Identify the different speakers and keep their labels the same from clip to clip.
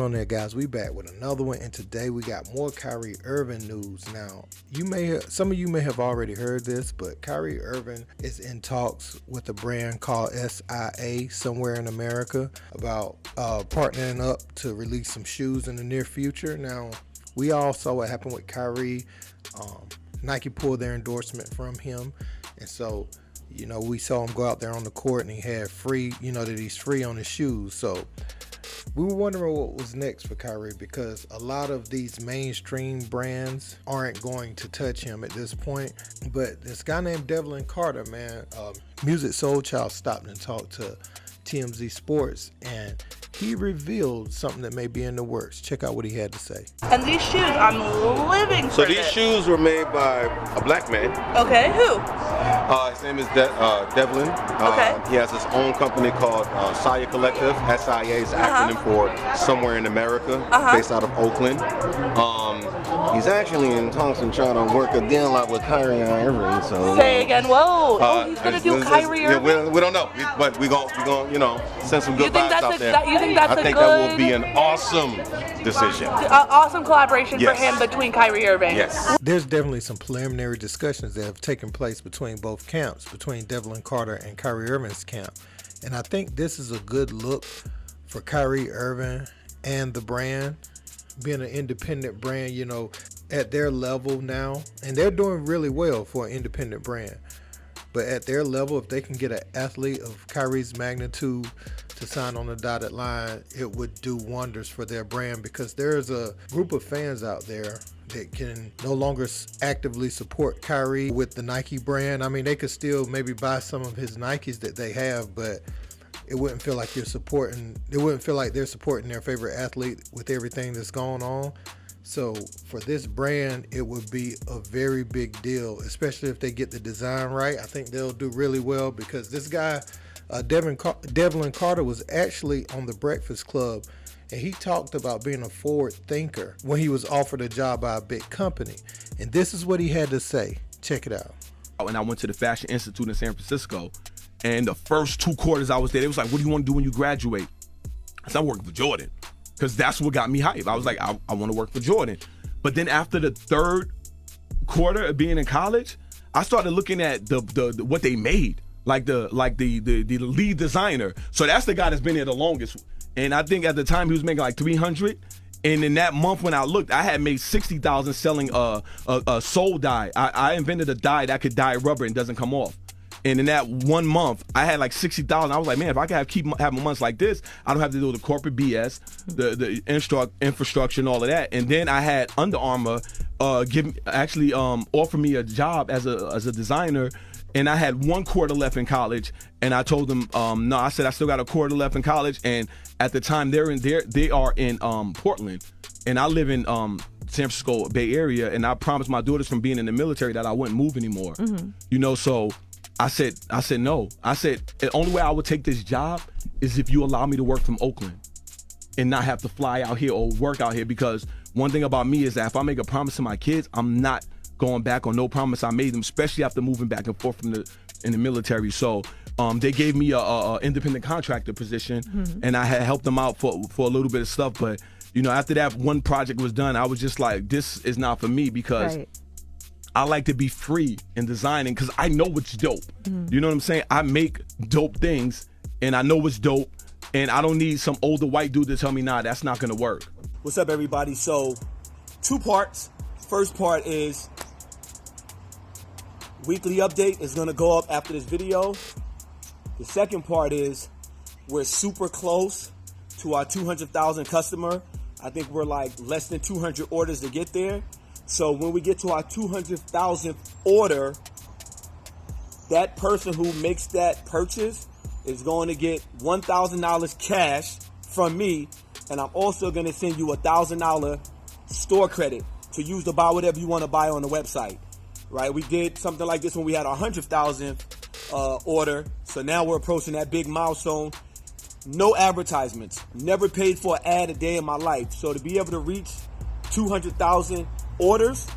Speaker 1: on there, guys? We back with another one, and today we got more Kyrie Irving news. Now, some of you may have already heard this, but Kyrie Irving is in talks with a brand called S.I.A. somewhere in America about partnering up to release some shoes in the near future. Now, we all saw what happened with Kyrie. Nike pulled their endorsement from him, and so we saw him go out there on the court and he had free, that he's free on his shoes. So we were wondering what was next for Kyrie, because a lot of these mainstream brands aren't going to touch him at this point. But this guy named Devlin Carter, man, music Soulchild, stopped and talked to TMZ Sports, and he revealed something that may be in the works. Check out what he had to say.
Speaker 2: And these shoes, I'm living for
Speaker 3: So these shoes were made by a black man.
Speaker 2: Okay, who?
Speaker 3: His name is Devlin.
Speaker 2: Okay.
Speaker 3: He has his own company called S.I.A Collective. S.I.A is an acronym for Somewhere in America, based out of Oakland. He's actually in talks and trying to work a deal out with Kyrie Irving. So
Speaker 2: say again. Whoa! He's gonna do Kyrie Irving.
Speaker 3: We don't know, but we gon' send some good vibes out there.
Speaker 2: You think that's
Speaker 3: I think that will be an awesome decision.
Speaker 2: Awesome collaboration
Speaker 3: Yes.
Speaker 2: for him between Kyrie Irving.
Speaker 3: Yes.
Speaker 1: There's definitely some preliminary discussions that have taken place between both camps, between Devlin Carter and Kyrie Irving's camp. And I think this is a good look for Kyrie Irving and the brand, being an independent brand, at their level now. And they're doing really well for an independent brand. But at their level, if they can get an athlete of Kyrie's magnitude to sign on the dotted line, it would do wonders for their brand, because there's a group of fans out there that can no longer actively support Kyrie with the Nike brand. I mean, they could still maybe buy some of his Nikes that they have, but it wouldn't feel like they're supporting their favorite athlete with everything that's going on. So for this brand, it would be a very big deal, especially if they get the design right. I think they'll do really well, because this guy, Devlin Carter, was actually on the Breakfast Club, and he talked about being a forward thinker when he was offered a job by a big company. And this is what he had to say. Check it out.
Speaker 4: And I went to the Fashion Institute in San Francisco, and the first 2 quarters I was there, they was like, "What do you want to do when you graduate?" I said, "I'm working for Jordan." Because that's what got me hyped. I was like, I want to work for Jordan. But then after the 3rd quarter of being in college, I started looking at the what they made, like the lead designer. So that's the guy that's been here the longest. And I think at the time he was making like $300. And in that month when I looked, I had made $60,000 selling a soul dye. I invented a dye that could dye rubber and doesn't come off. And in that 1 month, I had like $60,000. I was like, man, if I could keep having months like this, I don't have to do the corporate BS, the infrastructure and all of that. And then I had Under Armour offer me a job as a designer. And I had 1 quarter left in college, and I told them, no. I said I still got a quarter left in college. And at the time, they are in Portland, and I live in San Francisco Bay Area. And I promised my daughters from being in the military that I wouldn't move anymore. So I said no. I said the only way I would take this job is if you allow me to work from Oakland and not have to fly out here or work out here. Because one thing about me is that if I make a promise to my kids, I'm not going back on no promise I made them, especially after moving back and forth in the military. So they gave me a independent contractor position, and I had helped them out for a little bit of stuff. But after that one project was done, I was just like, this is not for me, because I like to be free in designing, because I know what's dope. You know what I'm saying? I make dope things, and I know what's dope, and I don't need some older white dude to tell me, nah, that's not gonna work.
Speaker 5: What's up, everybody? So 2 parts. First part is weekly update is gonna go up after this video. The second part is we're super close to our 200,000 customer. I think we're like less than 200 orders to get there. So when we get to our 200,000th order, that person who makes that purchase is going to get $1,000 cash from me, and I'm also going to send you $1,000 store credit to use to buy whatever you want to buy on the website. Right? We did something like this when we had our 100,000th order. So now we're approaching that big milestone. No advertisements. Never paid for an ad a day in my life. So to be able to reach 200,000 orders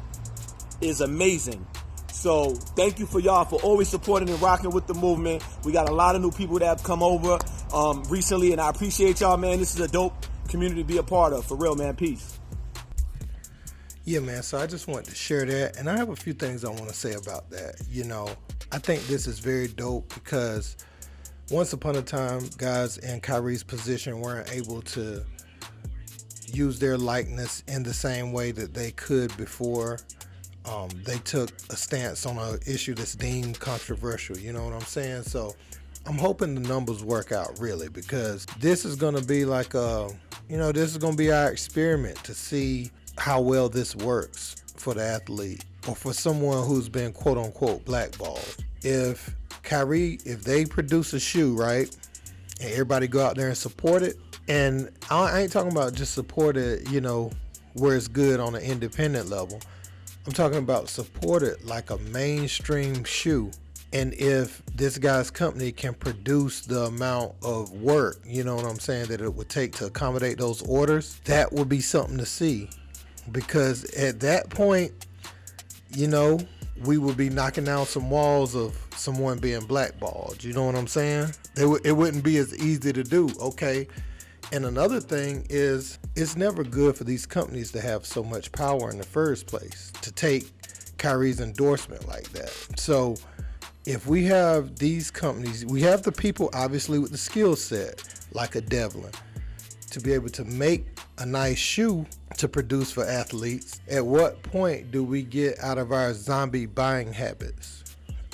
Speaker 5: is amazing. So thank you for y'all for always supporting and rocking with the movement. We got a lot of new people that have come over recently, and I appreciate y'all, man. This is a dope community to be a part of. For real, man. Peace.
Speaker 1: Yeah, man. So I just wanted to share that. And I have a few things I want to say about that. You know, I think this is very dope because once upon a time, guys in Kyrie's position weren't able to use their likeness in the same way that they could before. They took a stance on an issue that's deemed controversial. You know what I'm saying? So I'm hoping the numbers work out really, because this is going to be like this is going to be our experiment to see how well this works for the athlete or for someone who's been quote unquote blackballed. If they produce a shoe, right, and everybody go out there and support it, and I ain't talking about just support it, where it's good on an independent level. I'm talking about support it like a mainstream shoe. And if this guy's company can produce the amount of work, you know what I'm saying, that it would take to accommodate those orders, that would be something to see. Because at that point, we would be knocking down some walls of someone being blackballed. You know what I'm saying? It wouldn't be as easy to do, okay? And another thing is, it's never good for these companies to have so much power in the first place, to take Kyrie's endorsement like that. So if we have these companies, we have the people obviously with the skill set, like a Devlin, to be able to make a nice shoe to produce for athletes. At what point do we get out of our zombie buying habits?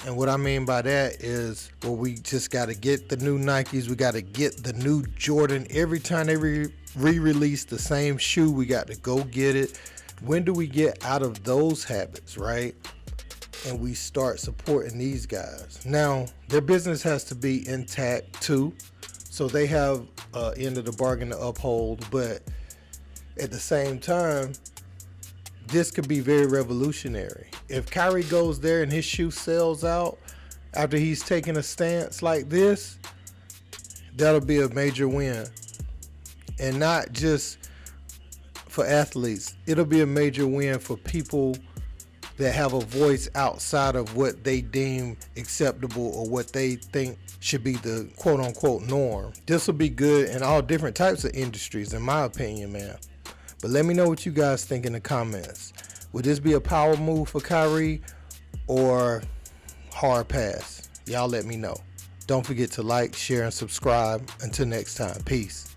Speaker 1: And what I mean by that is, well, we just got to get the new Nikes. We got to get the new Jordan. Every time they re-release the same shoe, we got to go get it. When do we get out of those habits, right? And we start supporting these guys. Now, their business has to be intact too. So they have end of the bargain to uphold. But at the same time, this could be very revolutionary. If Kyrie goes there and his shoe sells out after he's taking a stance like this, that'll be a major win. And not just for athletes. It'll be a major win for people that have a voice outside of what they deem acceptable or what they think should be the quote unquote norm. This will be good in all different types of industries, in my opinion, man. But let me know what you guys think in the comments. Would this be a power move for Kyrie or hard pass? Y'all let me know. Don't forget to like, share, and subscribe. Until next time, peace.